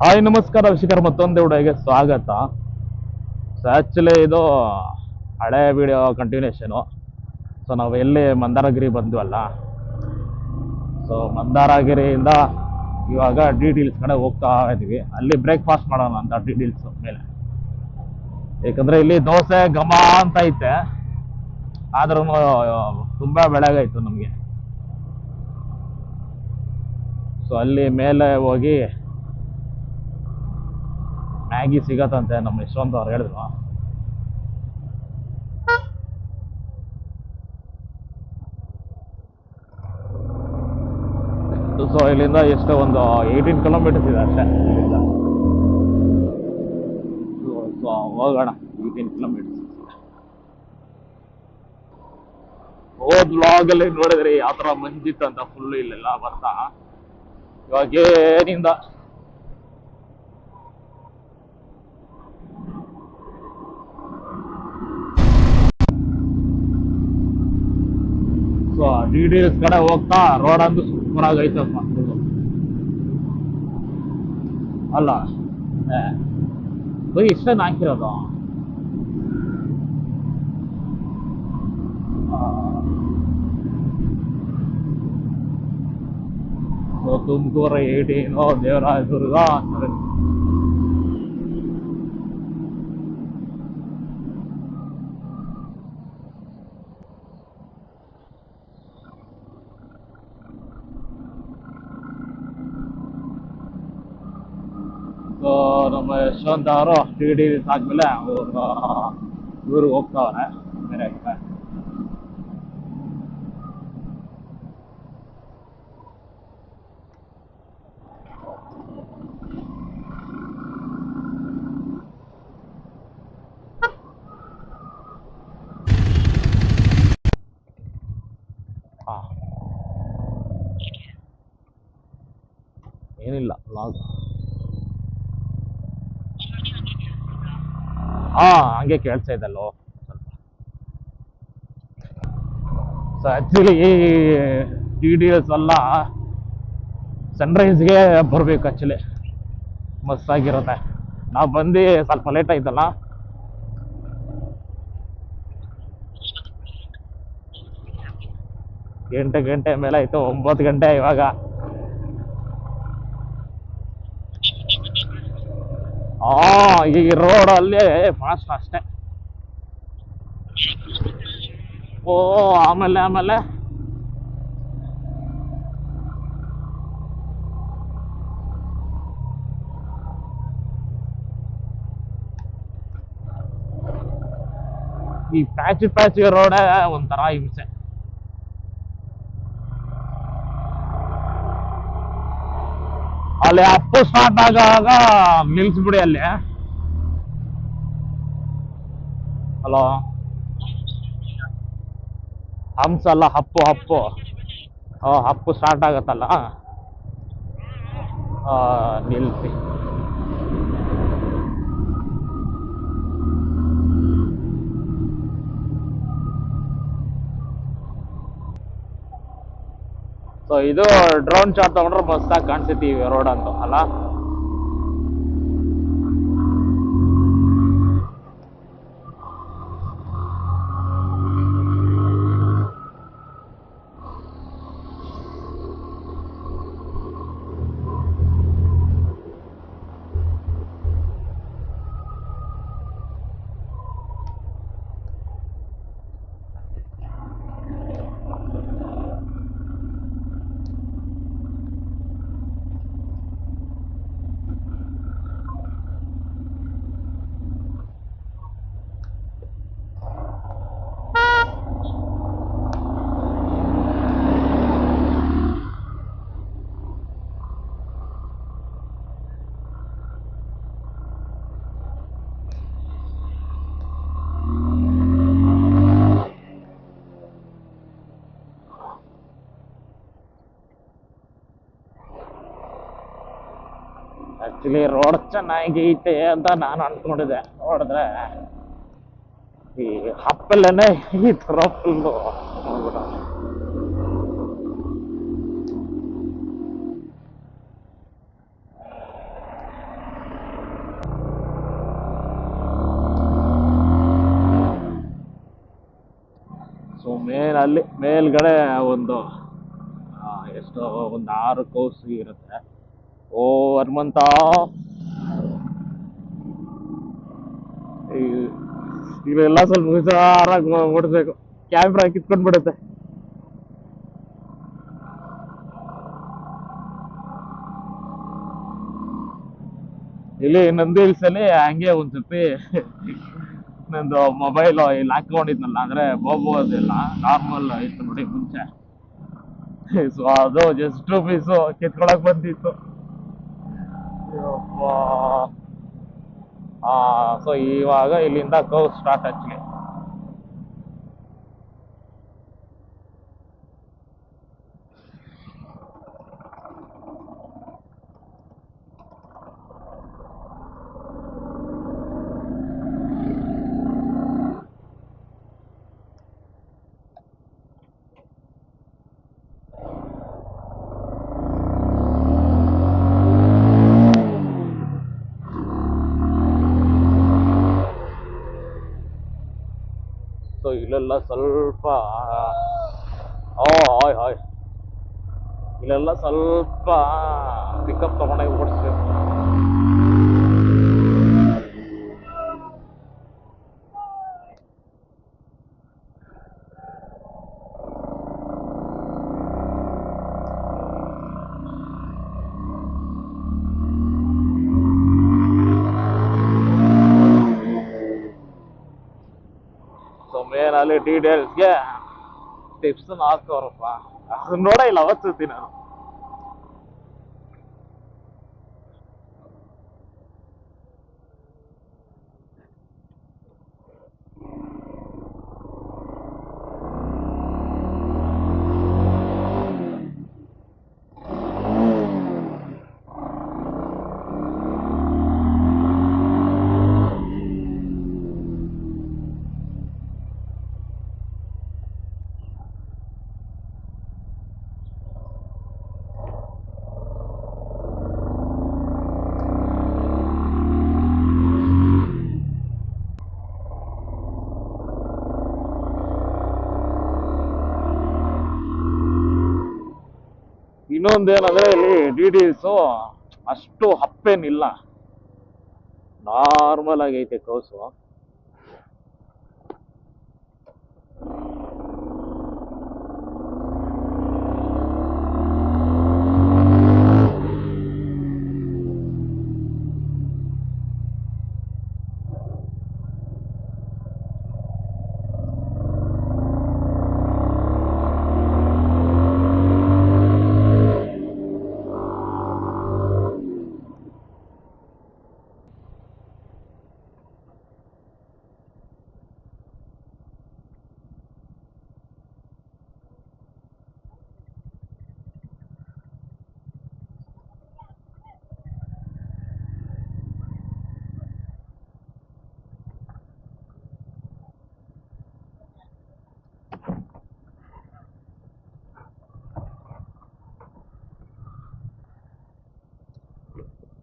Hi ನಮಸ್ಕಾರ ವೀಕ್ಷಕರ, ಮತ್ತೊಂದು ವಿಡಿಯೋಗೆ ಸ್ವಾಗತ. ಸೊ ಆ್ಯಕ್ಚುಲಿ ಇದು ಹಳೆ ವಿಡಿಯೋ ಕಂಟಿನ್ಯೂಷನು. ಸೊ ನಾವು ಎಲ್ಲಿ ಮಂದಾರಗಿರಿ ಬಂದ್ವಲ್ಲ, ಸೊ ಮಂದಾರಗಿರಿಯಿಂದ ಇವಾಗ ಡೀಟೇಲ್ಸ್ ಕಡೆ ಹೋಗ್ತಾ ಇದ್ದೀವಿ. ಅಲ್ಲಿ ಬ್ರೇಕ್ಫಾಸ್ಟ್ ಮಾಡೋಣ ಅಂತ ಡೀಟೇಲ್ಸ್ ಮೇಲೆ. ಯಾಕಂದರೆ ಇಲ್ಲಿ ದೋಸೆ ಘಮ ಅಂತ ಐತೆ, ಆದ್ರೂ ತುಂಬ ಬೆಳಗಾಯಿತು ನಮಗೆ. ಸೊ ಅಲ್ಲಿ ಮೇಲೆ ಹೋಗಿ ಮ್ಯಾಗಿ ಸಿಗತ್ತಂತೆ, ನಮ್ಮ ಯಶವಂತ್ ಅವ್ರು ಹೇಳಿದ್ರು. ಸೊ ಇಲ್ಲಿಂದ ಎಷ್ಟು ಒಂದು 18 ಕಿಲೋಮೀಟರ್ಸ್ ಇದೆ ಅಷ್ಟೇ ಇಲ್ಲಿಂದ. ಸೊ ಹೋಗೋಣ 18 ಕಿಲೋಮೀಟರ್ಸ್. ಹೋದ್ ವ್ಲಾಗಲ್ಲಿ ನೋಡಿದ್ರಿ ಯಾವ ಥರ ಮಂಜಿತ್ತು ಅಂತ, ಫುಲ್ ಇಲ್ಲೆಲ್ಲ ಬರ್ತಾ. ಇವಾಗ ಏನಿಂದ ಸೊ ಡೀಟೇಲ್ಸ್ ಕಡೆ ಹೋಗ್ತಾ ರೋಡ್ ಅಂತೂ ಸೂಪರ್ ಆಗೈತಪ್ಪ ಅಲ್ಲ. ಇಷ್ಟೇನು ಹಾಕಿರೋದು. ಸೊ ತುಮಕೂರು 18 ದೇವರಾಯದುರ್ಗ. ಸೊ ನಮ್ಮ ಯಶವಂತ್ ಅವರು ಡೀಟೇಲ್ಸ್ ಆದ್ಮೇಲೆ ಊರಿಗೆ ಹೋಗ್ತಾವ್ರೆ ಬೇರೆ ಕಡೆ. ಏನಿಲ್ಲ ಲಾಗ್. ಹಂಗೆ ಕೇಳ್ತಾ ಇದ್ದಲ್ಲೋ ಸ್ವಲ್ಪ. ಸೊ ಆ್ಯಕ್ಚುಲಿ ಈ ಡೀಟೇಲ್ಸ್ ಎಲ್ಲ ಸನ್ರೈಸ್ಗೆ ಬರಬೇಕು. ಆ್ಯಕ್ಚುಲಿ ಮಸ್ತಾಗಿರುತ್ತೆ. ನಾವು ಬಂದು ಸ್ವಲ್ಪ ಲೇಟ್ ಆಯ್ತಲ್ಲ. ಗಂಟೆ ಮೇಲೆ ಆಯಿತು, 9 ಗಂಟೆ ಇವಾಗ. ಈ ರೋಡಲ್ಲಿ ಫಾಸ್ಟ್ ಅಷ್ಟೇ. ಆಮೇಲೆ ಈ ಪ್ಯಾಚಿ ರೋಡೇ ಒಂಥರ ಹಿಂಸೆ. ಅಲ್ಲಿ ಅಪ್ಪು ಸ್ಟಾರ್ಟ್ ಆಗಾಗ ನಿಲ್ಸ್ಬಿಡಿ ಅಲ್ಲಿ. ಹಲೋ, ಹಂಸ ಅಲ್ಲ, ಹಪ್ಪು ಹಪ್ಪು ಸ್ಟಾರ್ಟ್ ಆಗತ್ತಲ್ಲ, ನಿಲ್ಸಿ. ಸೊ ಇದು ಡ್ರೋನ್ ಶಾಟ್ ತಗೊಂಡ್ರೆ ಮಸ್ತಾಗಿ ಕಾಣಿಸ್ತೀವಿ ರೋಡ್ ಅಂತೂ ಅಲ್ಲ. ಆಕ್ಚುಲಿ ರೋಡ್ ಚೆನ್ನಾಗೈತೆ ಅಂತ ನಾನು ಅನ್ಕೊಂಡಿದ್ದೆ. ನೋಡಿದ್ರೆ ಈ ಹಪ್ಪಲ್ಲೇನೆ ಈ ಥರ ಫುಲ್ಲು ಮೇಲ್ಗಡೆ ಒಂದು ಎಷ್ಟೋ ಒಂದು 6 ಕೌಸ್ ಇರುತ್ತೆ. ಓ ಹನುಮಂತ, ಇವೆಲ್ಲ ಸ್ವಲ್ಪ ಹುಷಾರಾಗಿ ಓಡಿಸ್ಬೇಕು, ಕ್ಯಾಮ್ರಾ ಕಿತ್ಕೊಂಡ್ ಬಿಡುತ್ತೆ. ಇಲ್ಲಿ ನಂದಿ ಹಿಲ್ಸ್ ಅಲ್ಲಿ ಹಂಗೆ ಒಂದ್ಸತಿ ನಂದು ಮೊಬೈಲ್ ಇಲ್ಲಿ ಹಾಕೊಂಡಿದ್ನಲ್ಲ, ಅಂದ್ರೆ ಹೋಗೋದಿಲ್ಲ ನಾರ್ಮಲ್ ಇತ್ತು ನೋಡಿ ಮುಂಚೆ. ಸೊ ಅದು ಜಸ್ಟ್ ಪೀಸು ಕಿತ್ಕೊಳಕ್ ಬಂದಿತ್ತು. ಸೊ ಇವಾಗ ಇಲ್ಲಿಂದ ಕೌ ಸ್ಟಾರ್ಟ್ ಆಕ್ಚುಲಿ. ಸೊ ಇಲ್ಲೆಲ್ಲ ಸ್ವಲ್ಪ ಹಾಯ್ ಹಾಯ್, ಇಲ್ಲೆಲ್ಲ ಸ್ವಲ್ಪ ಪಿಕಪ್ ತಗೊಂಡಾಗ ಓಡಿಸ್ಬೇಕು. ಸೊ ಮೇನ್ ಅಲ್ಲಿ ಡೀಟೇಲ್ಸ್ಗೆ ಟಿಪ್ಸ್ ಹಾಕೋರಪ್ಪ, ಅದನ್ನ ನೋಡ ಇಲ್ಲ ಅವತ್ತು ನಾನು. ಇನ್ನೊಂದೇನಂದ್ರೆ ಇಲ್ಲಿ ಡೀಟೇಲ್ಸು ಅಷ್ಟು ಹಪ್ಪೇನಿಲ್ಲ, ನಾರ್ಮಲ್ ಆಗೈತೆ ಕೌಸು.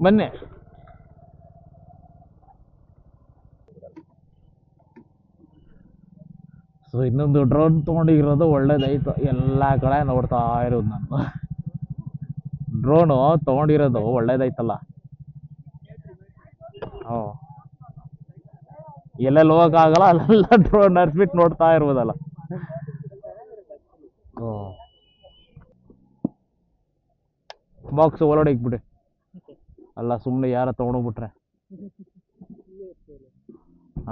ಬನ್ನಿ. ಸೊ ಇನ್ನೊಂದು ಡ್ರೋನ್ ತೊಗೊಂಡಿರೋದು ಒಳ್ಳೇದಾಯ್ತು, ಎಲ್ಲ ಕಡೆ ನೋಡ್ತಾ ಇರೋದು ನಾನು. ಡ್ರೋನು ತೊಗೊಂಡಿರೋದು ಒಳ್ಳೇದಾಯ್ತಲ್ಲ. ಹ್ಞೂ, ಎಲ್ಲೆಲ್ಲಿ ಹೋಗೋಕ್ಕಾಗಲ್ಲ ಅಲ್ಲೆಲ್ಲ ಡ್ರೋನ್ ನಡ್ಸ್ಬಿಟ್ಟು ನೋಡ್ತಾ ಇರ್ಬೋದಲ್ಲ. ಹ್ಞೂ, ಬಾಕ್ಸ್ ಒಳಗಡೆ ಇಕ್ಬಿಡಿ, ಅಲ್ಲ ಸುಮ್ಮನೆ ಯಾರ ತೊಗೊಂಡೋಗ್ಬಿಟ್ರೆ.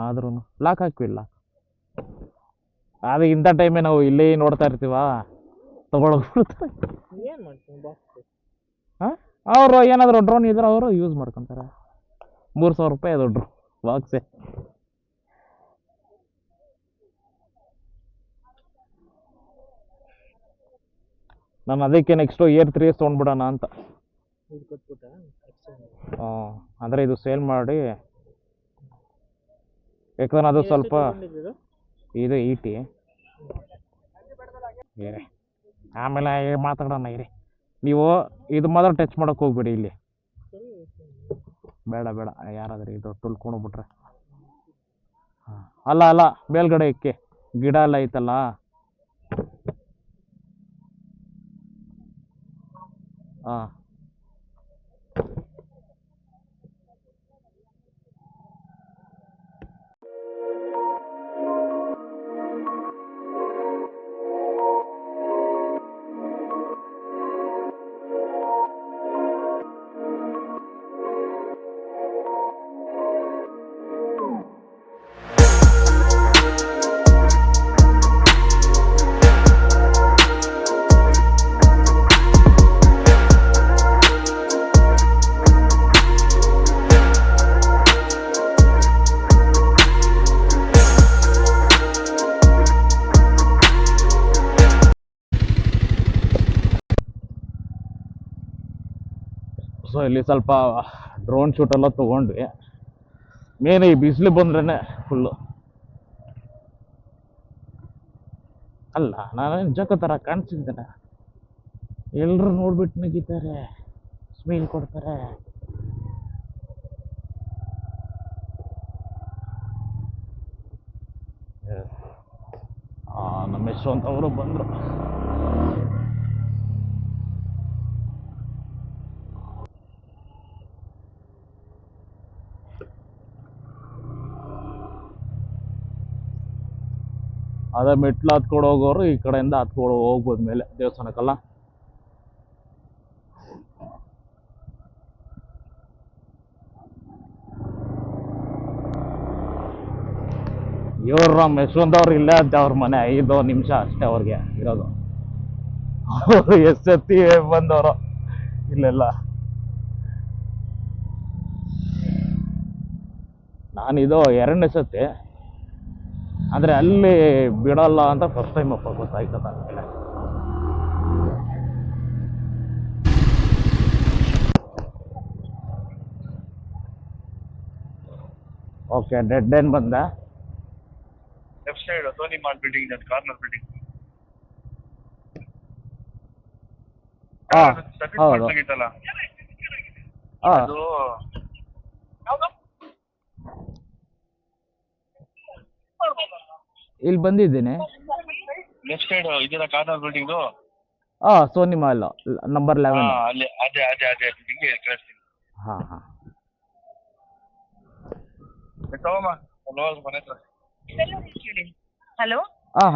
ಆದ್ರೂ ಲಾಕ್ ಹಾಕಿಲ್ಲ, ಅದು ಇಂಥ ಟೈಮೇ ನಾವು ಇಲ್ಲಿ ನೋಡ್ತಾ ಇರ್ತೀವ, ತಗೊಳೋಗ್ಬಿಡ್ತಾರೆ. ಹಾಂ, ಅವರು ಏನಾದರೂ ಡ್ರೋನ್ ಇದ್ರೆ ಅವರು ಯೂಸ್ ಮಾಡ್ಕೊತಾರೆ. 3,000 ರೂಪಾಯಿ ಅದು ಡ್ರೋನ್ ಬಾಕ್ಸೆ. ನಾನು ಅದಕ್ಕೆ ನೆಕ್ಸ್ಟು Air 3s ತೊಗೊಂಡ್ಬಿಡೋಣ ಅಂತ. ಅಂದರೆ ಇದು ಸೇಲ್ ಮಾಡಿ, ಯಾಕಂದ್ರೆ ಅದು ಸ್ವಲ್ಪ ಇದು ಈಟಿ. ಆಮೇಲೆ ಮಾತಾಡೋಣ ಇರಿ, ನೀವು ಇದು ಮಾತ್ರ ಟಚ್ ಮಾಡೋಕೆ ಹೋಗ್ಬೇಡಿ ಇಲ್ಲಿ. ಬೇಡ ಬೇಡ, ಯಾರಾದ್ರೂ ಇದು ತುಳ್ಕೊಂಡೋಗ್ಬಿಟ್ರೆ. ಅಲ್ಲ ಮೇಲ್ಗಡೆ ಇಕ್ಕೆ ಗಿಡ ಎಲ್ಲ ಐತಲ್ಲ, ಹಾಂ. ಸೊ ಇಲ್ಲಿ ಸ್ವಲ್ಪ ಡ್ರೋನ್ ಶೂಟೆಲ್ಲ ತೊಗೊಂಡ್ವಿ. ಮೇನ್ ಈ ಬಿಸಿಲು ಬಂದ್ರೇ ಫುಲ್ಲು. ಅಲ್ಲ, ನಾನು ಜಕ ಥರ ಕಾಣಿಸಿದ್ದೇನೆ. ಎಲ್ಲರೂ ನೋಡ್ಬಿಟ್ಟು ನಗಿತಾರೆ, ಸ್ಮೈಲ್ ಕೊಡ್ತಾರೆ. ನಮ್ಮ ಯಶವಂತ್ ಅವರು ಬಂದರು. ಅದೇ ಮೆಟ್ಲು ಹತ್ಕೊಂಡು ಹೋಗೋರು ಈ ಕಡೆಯಿಂದ ಹತ್ಕೊಂಡು ಹೋಗ್ಬೋದು ಮೇಲೆ ದೇವಸ್ಥಾನಕ್ಕಲ್ಲ. ಇವ್ರು ನಮ್ಮ ಯಶವಂತ್ ಅವ್ರು ಇಲ್ಲೇ ಅಂತ ಅವ್ರ ಮನೆ 5 ನಿಮಿಷ ಅಷ್ಟೇ ಅವ್ರಿಗೆ ಇರೋದು. ಅವರು ಎಷ್ಟೊತ್ತಿ ಬಂದವರು ಇಲ್ಲೆಲ್ಲ. ನಾನಿದು 2ನೇ ಸತಿ, ಅಂದರೆ ಅಲ್ಲಿ ಬಿಡಲ್ಲ ಅಂತ ಫಸ್ಟ್ ಟೈಮ್ ಅಪ್ಪ ಗೊತ್ತಾಯ್ತದ. ಓಕೆ, ಡೆಡ್ ಎಂಡ್ ಬಂದ. Left side Sony mall building, corner building. ಹೌದು. ಅದು ಇಲ್ಲಿ ಬಂದಿದ್ದೀನಿ. ಲೆಫ್ಟ್ ಸೈಡ್ ಇದೆಲ್ಲ corner building. Sony mall number 11. ಅಲ್ಲಿ ಅದೇ ಬಿಲ್ಡಿಂಗ್ ಕಳಿಸ್ತೀನಿ. ಹಾಂ ಹಾಂ. ತಗೋಮ್ಮ ಮನೆ ಹತ್ರ. Hello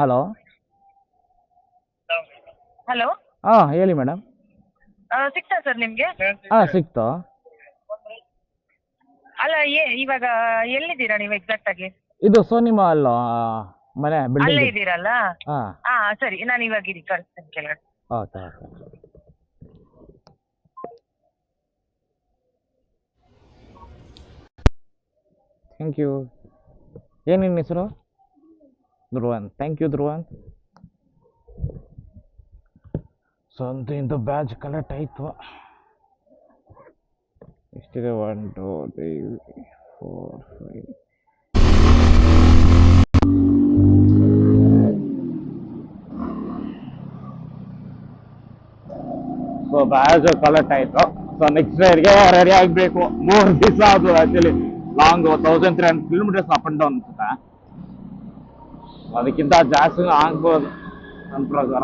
hello. ಹಲೋ, ಹೇಳಿ ಮೇಡಮ್. ಸಿಕ್ತಾ ಸರ್ ನಿಮ್ಗೆ? ಸಿಕ್ತು. ಅಲ್ಲ, ಇವಾಗ ಎಲ್ಲಿದ್ದೀರಾ ನೀವು ಎಕ್ಸಾಕ್ಟ್ ಆಗಿ? ಇದು ಸೋನಿ ಮಾಲ್ ಮನೆ ಅಲ್ಲೇ ಬಿಲ್ಡಿಂಗ್. ಇದ್ದೀರಲ್ಲ? ಹಾ, ಸರಿ, ನಾನು ಇವಾಗ ಕಳಿಸ್ತೀನಿ ಕೆಳಗಡೆ. ಓಕೆ. Thank you. ಏನು ನಿನ್ನ ಹೆಸರು? Dhruvan. Thank you Dhruvan. So ಅಂತೂ ಇಂಥ ಬ್ಯಾಚ್ ಕಲೆಕ್ಟ್ ಆಯಿತು. ಎಷ್ಟಿದೆ? 1 2 3 4 5. ಸೊ ಬ್ಯಾಚ್ ಕಲೆಕ್ಟ್ ಆಯಿತು. ಸೊ ನೆಕ್ಸ್ಟ್ ರೈಡ್ಗೆ ರೆಡಿ ಆಗಬೇಕು. 3 ದಿವಸ ಅದು actually long 1300 kilometers up and down ಅನ್ಸುತ್ತೆ. ಅದಕ್ಕಿಂತ ಜಾಸ್ತಿ ಆಗ್ಬೋದು ನನ್ನ ಪ್ರಕಾರ.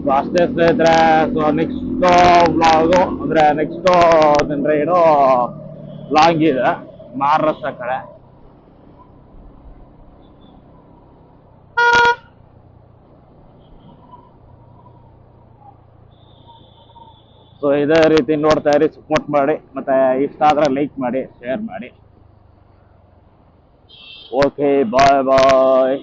ಸೊ ಅಷ್ಟೇ ಸ್ನೇಹಿತರೆ. ಸೊ ನೆಕ್ಸ್ಟ್ ವ್ಲಾಗು ಅಂದರೆ ನೆಕ್ಸ್ಟು ನನ್ನ ರೈಡು ಲಾಂಗ್ ಇದೆ, ಮಹಾರಾಷ್ಟ್ರ ಕಡೆ. ಸೊ ಇದೇ ರೀತಿ ನೋಡ್ತಾ ಇರಿ, ಸಪೋರ್ಟ್ ಮಾಡಿ, ಮತ್ತು ಇಷ್ಟ ಆದರೆ ಲೈಕ್ ಮಾಡಿ, ಶೇರ್ ಮಾಡಿ. ಓಕೆ, ಬಾಯ್ ಬಾಯ್.